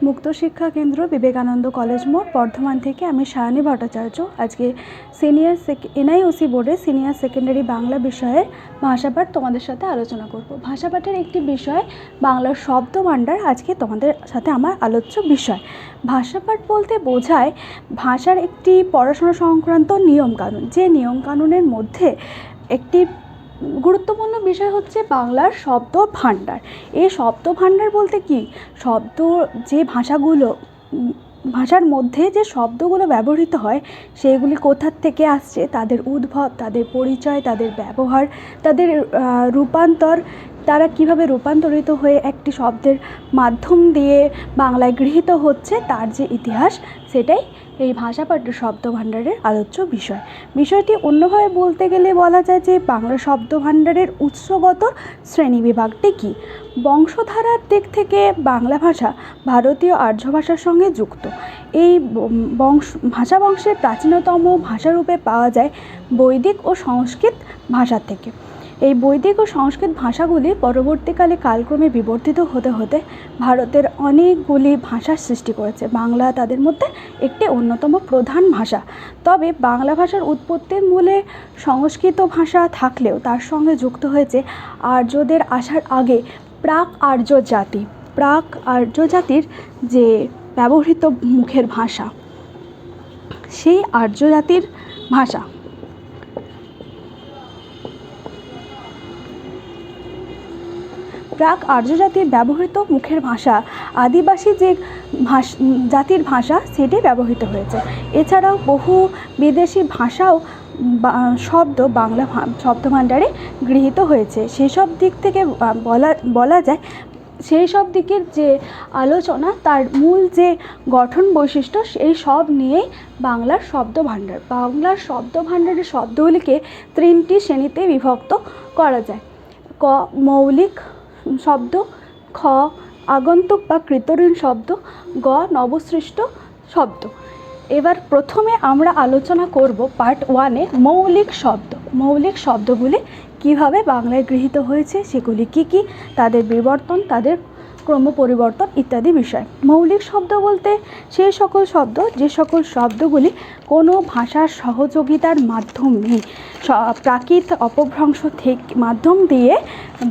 মুক্ত শিক্ষা কেন্দ্র বিবেকানন্দ কলেজ মোড় বর্ধমান থেকে আমি সায়নী ভট্টাচার্য আজকে এনআইওসি বোর্ডের সিনিয়র সেকেন্ডারি বাংলা বিষয়ের ভাষাপাঠ তোমাদের সাথে আলোচনা করব। ভাষাপাঠের একটি বিষয় বাংলার শব্দভাণ্ডার আজকে তোমাদের সাথে আমার আলোচ্য বিষয়। ভাষাপাঠ বলতে বোঝায় ভাষার একটি পড়াশোনা সংক্রান্ত নিয়মকানুন, যে নিয়মকানুনের মধ্যে একটি গুরুত্বপূর্ণ বিষয় হচ্ছে বাংলার শব্দ ভাণ্ডার। এই শব্দ ভাণ্ডার বলতে কি, যে ভাষার মধ্যে যে শব্দগুলো ব্যবহৃত হয় সেগুলি কোথা থেকে আসছে, তাদের উদ্ভব, তাদের পরিচয়, তাদের ব্যবহার, তাদের রূপান্তর, তারা কিভাবে রূপান্তরিত হয়ে একটি শব্দের মাধ্যম দিয়ে বাংলায় গৃহীত হচ্ছে, তার যে ইতিহাস, সেটাই এই ভাষাপাঠের শব্দভাণ্ডারের আলোচ্য বিষয়। বিষয়টি অন্যভাবে বলতে গেলে বলা যায় যে বাংলা শব্দভাণ্ডারের উৎসগত শ্রেণীবিভাগটি কী। বংশধারার দিক থেকে বাংলা ভাষা ভারতীয় আর্য ভাষার সঙ্গে যুক্ত। এই ভাষা বংশের প্রাচীনতম ভাষারূপে পাওয়া যায় বৈদিক ও সংস্কৃত ভাষা থেকে। এই বৈদিক ও সংস্কৃত ভাষাগুলি পরবর্তীকালে কালক্রমে বিবর্তিত হতে হতে ভারতের অনেকগুলি ভাষার সৃষ্টি করেছে। বাংলা তাদের মধ্যে একটি অন্যতম প্রধান ভাষা। তবে বাংলা ভাষার উৎপত্তির মূলে সংস্কৃত ভাষা থাকলেও তার সঙ্গে যুক্ত হয়েছে আর্যদের আসার আগে প্রাক আর্য জাতির যে ব্যবহৃত মুখের ভাষা, সেই আর্য জাতির ভাষা। প্রাক আর্য জাতির ব্যবহৃত মুখের ভাষা, আদিবাসী যে জাতির ভাষা, সেটি ব্যবহৃত হয়েছে। এছাড়াও বহু বিদেশি ভাষাও বাংলা শব্দভাণ্ডারে গৃহীত হয়েছে। সেসব দিক থেকে বলা যায়, সেই সব দিকের যে আলোচনা, তার মূল যে গঠন বৈশিষ্ট্য, সেই সব নিয়েই বাংলার শব্দভাণ্ডার। বাংলার শব্দভাণ্ডারের শব্দগুলিকে তিনটি শ্রেণীতে বিভক্ত করা যায়। ক, মৌলিক শব্দ; খ, আগন্তুক বা কৃতঋণ শব্দ; গ, নবসৃষ্ট শব্দ। এবার প্রথমে আমরা আলোচনা করব পার্ট 1-এ মৌলিক শব্দ। মৌলিক শব্দগুলি কিভাবে বাংলায় গৃহীত হয়েছে, সেগুলি কি কি, তাদের বিবর্তন, তাদের ক্রমপরিবর্তন ইত্যাদি বিষয়। মৌলিক শব্দ বলতে সেই সকল শব্দ যে সকল শব্দগুলি কোনো ভাষার সহযোগিতার মাধ্যমে প্রাকৃত অপভ্রংশ মাধ্যম দিয়ে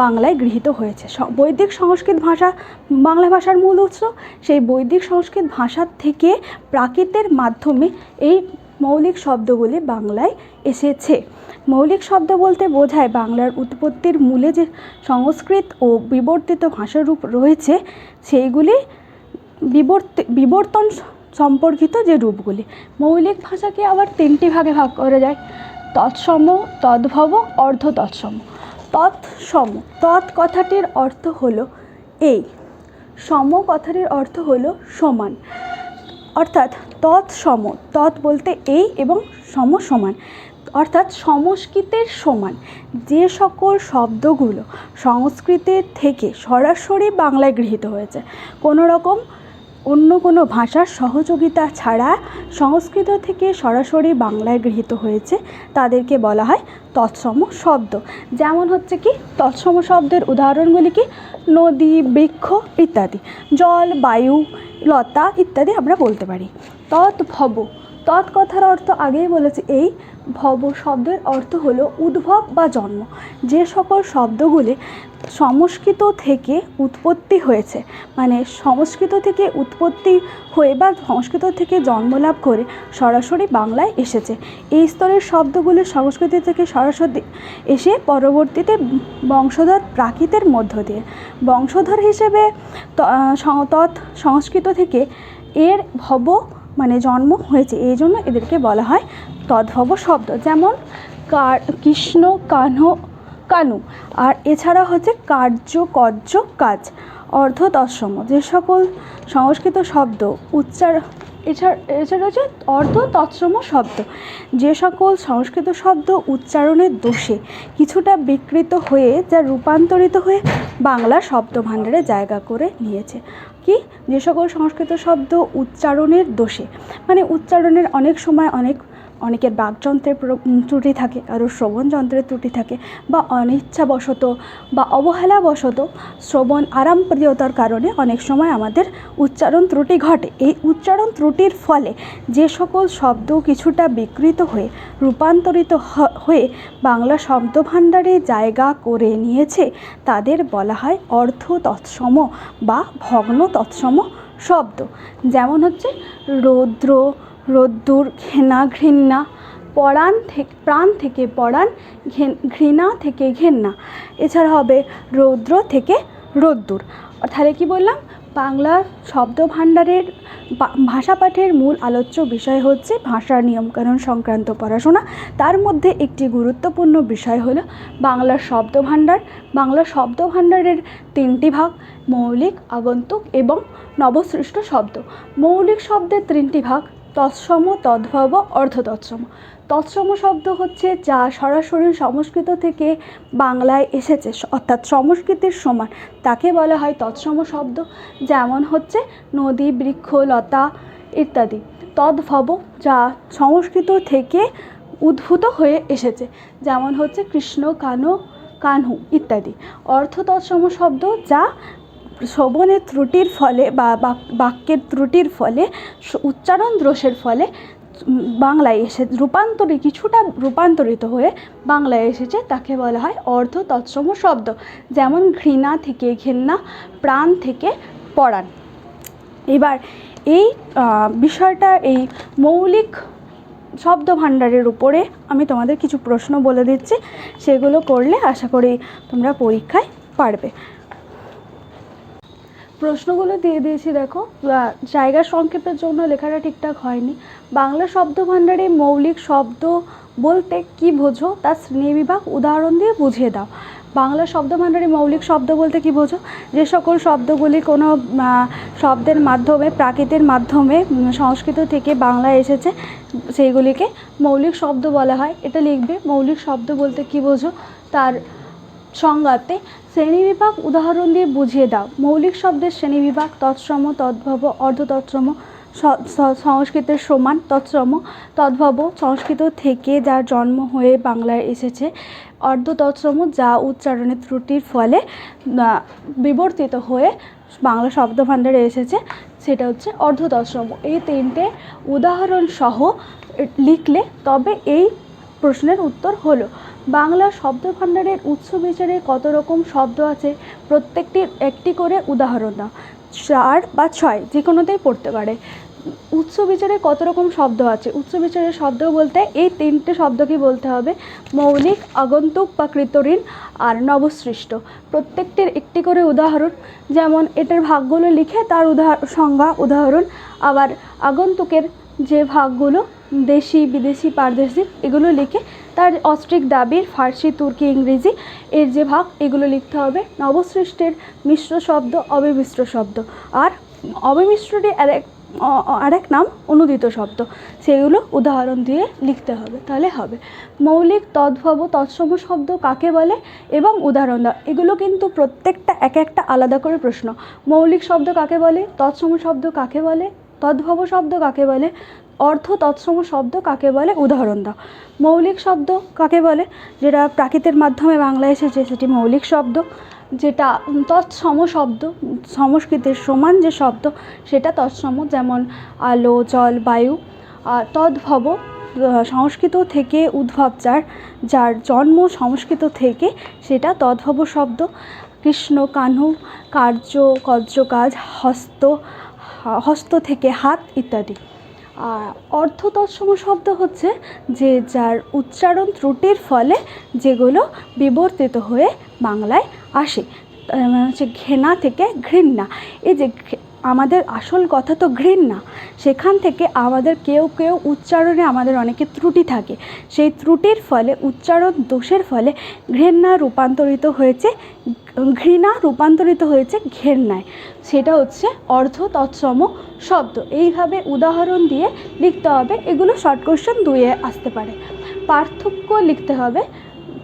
বাংলায় গৃহীত হয়েছে। বৈদিক সংস্কৃত ভাষা বাংলা ভাষার মূল উৎস। সেই বৈদিক সংস্কৃত ভাষার থেকে প্রাকৃতের মাধ্যমে এই মৌলিক শব্দগুলি বাংলায় এসেছে। মৌলিক শব্দ বলতে বোঝায় বাংলার উৎপত্তির মূলে যে সংস্কৃত ও বিবর্তিত ভাষারূপ রয়েছে, সেইগুলি বিবর্তন সম্পর্কিত যে রূপগুলি। মৌলিক ভাষাকে আবার তিনটি ভাগে ভাগ করা যায়: তৎসম, তদ্ভব, অর্ধ তৎসম। তৎসম, তৎ কথাটির অর্থ হলো এই, সম কথাটির অর্থ হলো সমান, অর্থাৎ তৎসম, তৎ বলতে এই এবং সম সমান, অর্থাৎ সংস্কৃতের সমান। যে সকল শব্দগুলো সংস্কৃতের থেকে সরাসরি বাংলায় গৃহীত হয়েছে, কোনো রকম অন্য কোনো ভাষার সহযোগিতা ছাড়া সংস্কৃত থেকে সরাসরি বাংলায় গৃহীত হয়েছে, তাদেরকে বলা হয় তৎসম শব্দ। যেমন হচ্ছে কি, তৎসম শব্দের উদাহরণগুলি কি: নদী, বৃক্ষ ইত্যাদি, জল, বায়ু, লতা ইত্যাদি আমরা বলতে পারি। তদ্ভব, তৎ কথার অর্থ আগেই বলেছি এই, ভব শব্দের অর্থ হলো উদ্ভব বা জন্ম। যে সকল শব্দগুলি সংস্কৃত থেকে উৎপত্তি হয়েছে, মানে সংস্কৃত থেকে উৎপত্তি হয়ে বা সংস্কৃত থেকে জন্মলাভ করে সরাসরি বাংলায় এসেছে, এই স্তরের শব্দগুলি সংস্কৃত থেকে সরাসরি এসে পরবর্তীতে বংশধর প্রাকৃতের মধ্য দিয়ে বংশধর হিসেবে তৎ সংস্কৃত থেকে এর ভব মানে জন্ম হয়েছে, এই জন্য এদেরকে বলা হয় তদ্ভব শব্দ। যেমন কৃষ্ণ, কানু। আর এছাড়া হচ্ছে কার্য, কর্য, কাজ, অর্ধ তৎসম। যে সকল সংস্কৃত শব্দ এছাড়া হচ্ছে অর্ধ তৎসম শব্দ। যে সকল সংস্কৃত শব্দ উচ্চারণের দোষে কিছুটা বিকৃত হয়ে যা রূপান্তরিত হয়ে বাংলা শব্দভাণ্ডারে জায়গা করে নিয়েছে। কি, যে সকল সংস্কৃত শব্দ উচ্চারণের দোষে, মানে উচ্চারণের অনেক সময় অনেক অনেকের বাকযন্ত্রের ত্রুটি থাকে, কারোর শ্রবণ যন্ত্রের ত্রুটি থাকে, বা অনিচ্ছাবশত বা অবহেলাবশত শ্রবণ আরামপ্রিয়তার কারণে অনেক সময় আমাদের উচ্চারণ ত্রুটি ঘটে। এই উচ্চারণ ত্রুটির ফলে যে সকল শব্দ কিছুটা বিকৃত হয়ে রূপান্তরিত হয়ে বাংলা শব্দভাণ্ডারে জায়গা করে নিয়েছে তাদের বলা হয় অর্ধ তৎসম বা ভগ্ন তৎসম শব্দ। যেমন হচ্ছে রৌদ্র, রোদ্দুর, ঘেনা, ঘৃণা, পরাণ থেকে প্রাণ থেকে পরাণ, ঘৃণা থেকে ঘেন্না। এছাড়া হবে রৌদ্র থেকে রোদ্দুর। তাহলে কি বললাম, বাংলা শব্দভাণ্ডারের ভাষা পাঠের মূল আলোচ্য বিষয় হচ্ছে ভাষার নিয়মকানুন সংক্রান্ত পড়াশোনা। তার মধ্যে একটি গুরুত্বপূর্ণ বিষয় হলো বাংলার শব্দভাণ্ডার। বাংলা শব্দভাণ্ডারের তিনটি ভাগ: মৌলিক, আগন্তুক এবং নবসৃষ্ট শব্দ। মৌলিক শব্দের তিনটি ভাগ: তৎসম, তদ্ভব, অর্ধতৎসম। তৎসম শব্দ হচ্ছে যা সরাসরি সংস্কৃত থেকে বাংলায় এসেছে, অর্থাৎ সংস্কৃতের সমান, তাকে বলা হয় তৎসম শব্দ। যেমন হচ্ছে নদী, বৃক্ষ, লতা ইত্যাদি। তদ্ভব যা সংস্কৃত থেকে উদ্ভূত হয়ে এসেছে, যেমন হচ্ছে কৃষ্ণ, কানো, কানহু ইত্যাদি। অর্ধতৎসম শব্দ যা শ্রবণের ত্রুটির ফলে বা বাক্যের ত্রুটির ফলে, উচ্চারণ দোষের ফলে বাংলায় এসে কিছুটা রূপান্তরিত হয়ে বাংলায় এসেছে, তাকে বলা হয় অর্ধ তৎসম শব্দ। যেমন ঘৃণা থেকে ঘেন্না, প্রাণ থেকে পরাণ। এবার এই বিষয়টা, এই মৌলিক শব্দভাণ্ডারের উপরে আমি তোমাদের কিছু প্রশ্ন বলে দিচ্ছি, সেগুলো করলে আশা করি তোমরা পরীক্ষায় পারবে। প্রশ্নগুলো দিয়ে দিয়েছি, দেখো। জায়গা সংক্ষেপের জন্য লেখাটা ঠিকঠাক হয়নি। বাংলা শব্দভাণ্ডারে মৌলিক শব্দ বলতে কি বোঝো তার শ্রেণীবিভাগ উদাহরণ দিয়ে বুঝিয়ে দাও। বাংলা শব্দভাণ্ডারে মৌলিক শব্দ বলতে কি বোঝো? যে সকল শব্দগুলি কোনো শব্দের মাধ্যমে, প্রাকৃতের মাধ্যমে সংস্কৃত থেকে বাংলায় এসেছে, সেইগুলিকে মৌলিক শব্দ বলা হয়। এটা লিখবে। মৌলিক শব্দ বলতে কি বোঝো তার সংজ্ঞাতে শ্রেণীবিভাগ উদাহরণ দিয়ে বুঝিয়ে দাও। মৌলিক শব্দের শ্রেণীবিভাগ: তৎসম, তদ্ভব, অর্ধতৎসম। সংস্কৃতের সমান তৎসম। তদ্ভব সংস্কৃত থেকে যার জন্ম হয়ে বাংলায় এসেছে। অর্ধতৎসম যা উচ্চারণের ত্রুটির ফলে বিবর্তিত হয়ে বাংলা শব্দভাণ্ডারে এসেছে, সেটা হচ্ছে অর্ধতৎসম। এই তিনটে উদাহরণ সহ লিখলে তবে এই প্রশ্নের উত্তর হলো। বাংলা শব্দভাণ্ডারের উৎস বিচারে কত রকম শব্দ আছে? প্রত্যেকটির একটি করে উদাহরণ দাও। 4 বা 6 যে কোনোতেই পড়তে পারে। উৎস বিচারে কত রকম শব্দ আছে? উৎস বিচারের শব্দ বলতে এই তিনটে শব্দকে বলতে হবে: মৌলিক, আগন্তুক বা কৃতঋণ আর নবসৃষ্ট। প্রত্যেকটির একটি করে উদাহরণ, যেমন এটার ভাগগুলো লিখে তার সংজ্ঞা, উদাহরণ। আবার আগন্তুকের যে ভাগগুলো, দেশি, বিদেশি, পারদেশি, এগুলো লিখে তার অস্ট্রিক, দ্রাবিড়, ফার্সি, তুর্কি, ইংরেজি এর যে ভাগ, এগুলো লিখতে হবে। নবসৃষ্টের মিশ্র শব্দ, অবিমিশ্র শব্দ। আর অবিমিশ্রটি আরেক নাম অনুদিত শব্দ, সেগুলো উদাহরণ দিয়ে লিখতে হবে, তাহলে হবে। মৌলিক, তদ্ভব, তৎসম শব্দ কাকে বলে এবং উদাহরণ দাও। এগুলো কিন্তু প্রত্যেকটা এক একটা আলাদা করে প্রশ্ন। মৌলিক শব্দ কাকে বলে, তৎসম শব্দ কাকে বলে, তদ্ভব শব্দ কাকে বলে, অর্ধ তৎসম শব্দ কাকে বলে, উদাহরণ দাও। মৌলিক শব্দ কাকে বলে? যেটা প্রাকৃতের মাধ্যমে বাংলায় এসেছে সেটি মৌলিক শব্দ। যেটা তৎসম শব্দ, সংস্কৃতের সমান যে শব্দ, সেটা তৎসম, যেমন আলো, জল, বায়ু। আর তদ্ভব সংস্কৃত থেকে উদ্ভব, যার জন্ম সংস্কৃত থেকে, সেটা তদ্ভব শব্দ। কৃষ্ণ, কানহু, কার্য, কাজ, হস্ত থেকে হাত ইত্যাদি। আর অর্ধ তৎসম শব্দ হচ্ছে যে যার উচ্চারণ ত্রুটির ফলে যেগুলো বিবর্তিত হয়ে বাংলায় আসে। হচ্ছে ঘেনা থেকে ঘৃণা। এই যে আমাদের আসল কথা তো ঘৃণা, সেখান থেকে আমাদের কেউ উচ্চারণে আমাদের অনেকের ত্রুটি থাকে, সেই ত্রুটির ফলে, উচ্চারণ দোষের ফলে ঘৃণা রূপান্তরিত হয়েছে ঘেন্নায়। সেটা হচ্ছে অর্ধ তৎসম শব্দ। এইভাবে উদাহরণ দিয়ে লিখতে হবে। এগুলো শর্ট কোশ্চেন 2-এ আসতে পারে। পার্থক্য লিখতে হবে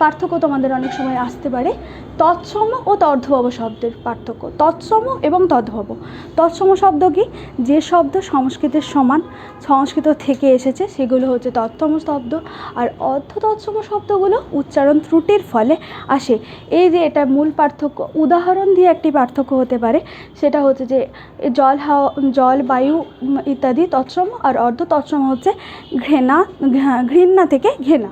পার্থক্য তোমাদের অনেক সময় আসতে পারে। তৎসম ও তদ্ভব শব্দের পার্থক্য। তৎসম এবং তদ্ভব। তৎসম শব্দ কি? যে শব্দ সংস্কৃতের সমান, সংস্কৃত থেকে এসেছে, সেগুলো হচ্ছে তৎসম শব্দ। আর অর্ধ তৎসম শব্দগুলো উচ্চারণ ত্রুটির ফলে আসে। এই যে এটা মূল পার্থক্য। উদাহরণ দিয়ে একটি পার্থক্য হতে পারে, সেটা হচ্ছে যে জল, হাওয়া, জল, বায়ু ইত্যাদি তৎসম, আর অর্ধ তৎসম হচ্ছে ঘৃণা থেকে ঘেনা।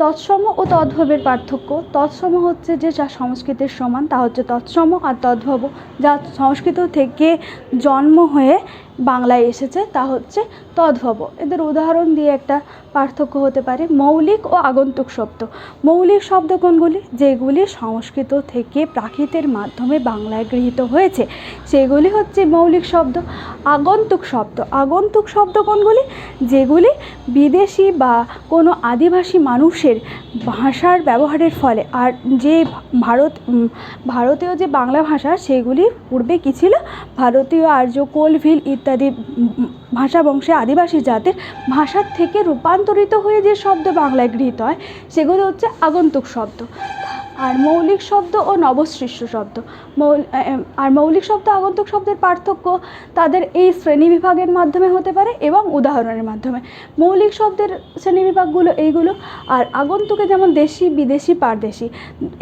তৎসম ও তদ্ভবের পার্থক্য। তৎসম হচ্ছে যে যা সংস্কৃতের সমান, তা হচ্ছে তৎসম। আর তদ্ভব যা সংস্কৃত থেকে জন্ম হয়ে বাংলায় এসেছে, তা হচ্ছে তদ্ভব। এদের উদাহরণ দিয়ে একটা পার্থক্য হতে পারে। মৌলিক ও আগন্তুক শব্দ। মৌলিক শব্দ কোনগুলি? যেগুলি সংস্কৃত থেকে প্রাকৃতের মাধ্যমে বাংলায় গৃহীত হয়েছে, সেগুলি হচ্ছে মৌলিক শব্দ। আগন্তুক শব্দ। আগন্তুক শব্দ কোনগুলি? যেগুলি বিদেশি বা কোনো আদিবাসী মানুষের ভাষার ব্যবহারের ফলে, আর যে ভারতীয় যে বাংলা ভাষা, সেগুলি পূর্বে কী ছিল? ভারতীয়, আর্য, কোলভিল ইত্যাদি ভাষা বংশে আদিবাসী জাতের ভাষার থেকে রূপান্তরিত হয়ে যে শব্দ বাংলায় গৃহীত হয়, সেগুলো হচ্ছে আগন্তুক শব্দ। আর মৌলিক শব্দ ও নবসৃষ্ট শব্দ। মৌলিক শব্দ আগন্তুক শব্দের পার্থক্য তাদের এই শ্রেণীবিভাগের মাধ্যমে হতে পারে এবং উদাহরণের মাধ্যমে। মৌলিক শব্দের শ্রেণীবিভাগগুলো এইগুলো। আর আগন্তুকে যেমন দেশি, বিদেশি, পারদেশি,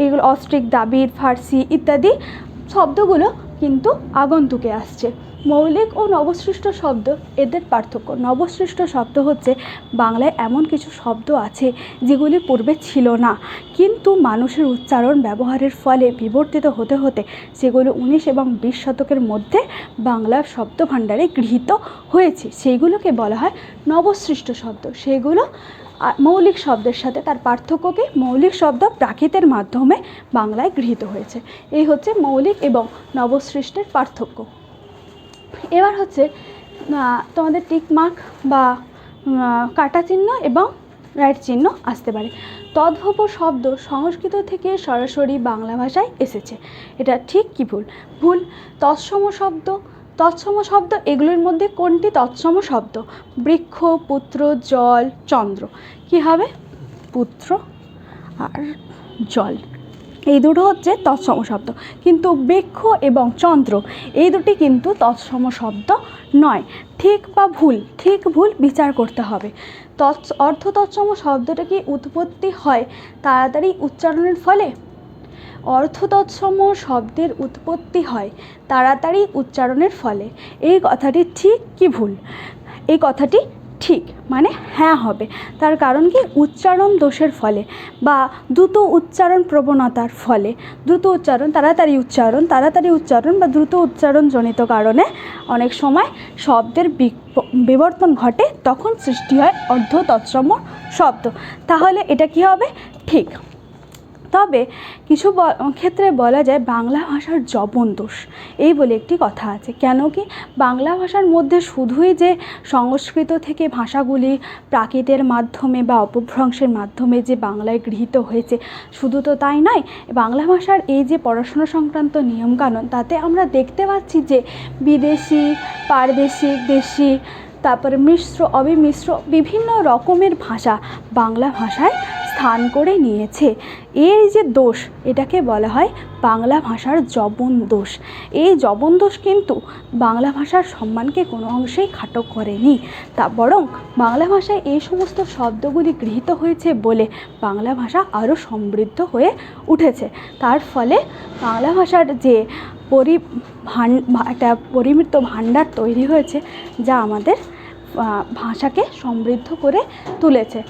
এগুলো অস্ট্রিক, দ্রাবিড়, ফার্সি ইত্যাদি শব্দগুলো কিন্তু আগন্তুকে আসছে। মৌলিক ও নবসৃষ্ট শব্দ, এদের পার্থক্য। নবসৃষ্ট শব্দ হচ্ছে বাংলায় এমন কিছু শব্দ আছে যেগুলি পূর্বে ছিল না, কিন্তু মানুষের উচ্চারণ ব্যবহারের ফলে বিবর্তিত হতে হতে সেগুলো 19 এবং 20 শতকের মধ্যে বাংলার শব্দভাণ্ডারে গৃহীত হয়েছে, সেইগুলোকে বলা হয় নবসৃষ্ট শব্দ। সেগুলো মৌলিক শব্দের সাথে তার পার্থক্যকে, মৌলিক শব্দ প্রাকৃতের মাধ্যমে বাংলায় গৃহীত হয়েছে। এই হচ্ছে মৌলিক এবং নবসৃষ্টের পার্থক্য। এবার হচ্ছে তোমাদের টিক মার্ক বা কাটা চিহ্ন এবং রাইট চিহ্ন আসতে পারে। তদ্ভব শব্দ সংস্কৃত থেকে সরাসরি বাংলা ভাষায় এসেছে, এটা ঠিক কি ভুল? ভুল। তৎসম শব্দ, তৎসম শব্দ এগুলোর মধ্যে কোনটি তৎসম শব্দ? বৃক্ষ, পুত্র, জল, চন্দ্র। কি হবে? পুত্র আর জল, এই দুটো হচ্ছে তৎসম শব্দ। কিন্তু বৃক্ষ এবং চন্দ্র এই দুটি কিন্তু তৎসম শব্দ নয়। ঠিক বা ভুল? ঠিক ভুল বিচার করতে হবে। অর্ধ তৎসম শব্দটা কি উৎপত্তি হয় তাড়াতাড়ি উচ্চারণের ফলে? অর্ধ তৎসম শব্দের উৎপত্তি হয় তাড়াতাড়ি উচ্চারণের ফলে। এই কথাটি ঠিক কি ভুল? এই কথাটি ঠিক, মানে হ্যাঁ হবে। তার কারণ কি? উচ্চারণ দোষের ফলে বা দ্রুত উচ্চারণ প্রবণতার ফলে, তাড়াতাড়ি উচ্চারণ বা দ্রুত উচ্চারণজনিত কারণে অনেক সময় শব্দের বিবর্তন ঘটে, তখন সৃষ্টি হয় অর্ধ তৎসম শব্দ। তাহলে এটা কি হবে? ঠিক। তবে কিছু ক্ষেত্রে বলা যায় বাংলা ভাষার জবন দোষ, এই বলে একটি কথা আছে। কেন কি? বাংলা ভাষার মধ্যে শুধুই যে সংস্কৃত থেকে ভাষাগুলি প্রাকৃতের মাধ্যমে বা অপভ্রংশের মাধ্যমে যে বাংলায় গৃহীত হয়েছে, শুধু তো তাই নয়, বাংলা ভাষার এই যে পড়াশোনা সংক্রান্ত নিয়মকানুন, তাতে আমরা দেখতে পাচ্ছি যে বিদেশি, পারদেশিক, দেশি, তারপরে মিশ্র, অবিমিশ্র বিভিন্ন রকমের ভাষা বাংলা ভাষায় স্থান করে নিয়েছে। এই যে দোষ, এটাকে বলা হয় বাংলা ভাষার জবন দোষ। এই জবন দোষ কিন্তু বাংলা ভাষার সম্মানকে কোনো অংশেই খাটো করেনি, তা বরং বাংলা ভাষায় এই সমস্ত শব্দগুলি গৃহীত হয়েছে বলে বাংলা ভাষা আরও সমৃদ্ধ হয়ে উঠেছে। তার ফলে বাংলা ভাষার যে একটা পরিমিত ভাণ্ডার তৈরি হয়েছে, যা আমাদের ভাষাকে সমৃদ্ধ করে তুলেছে।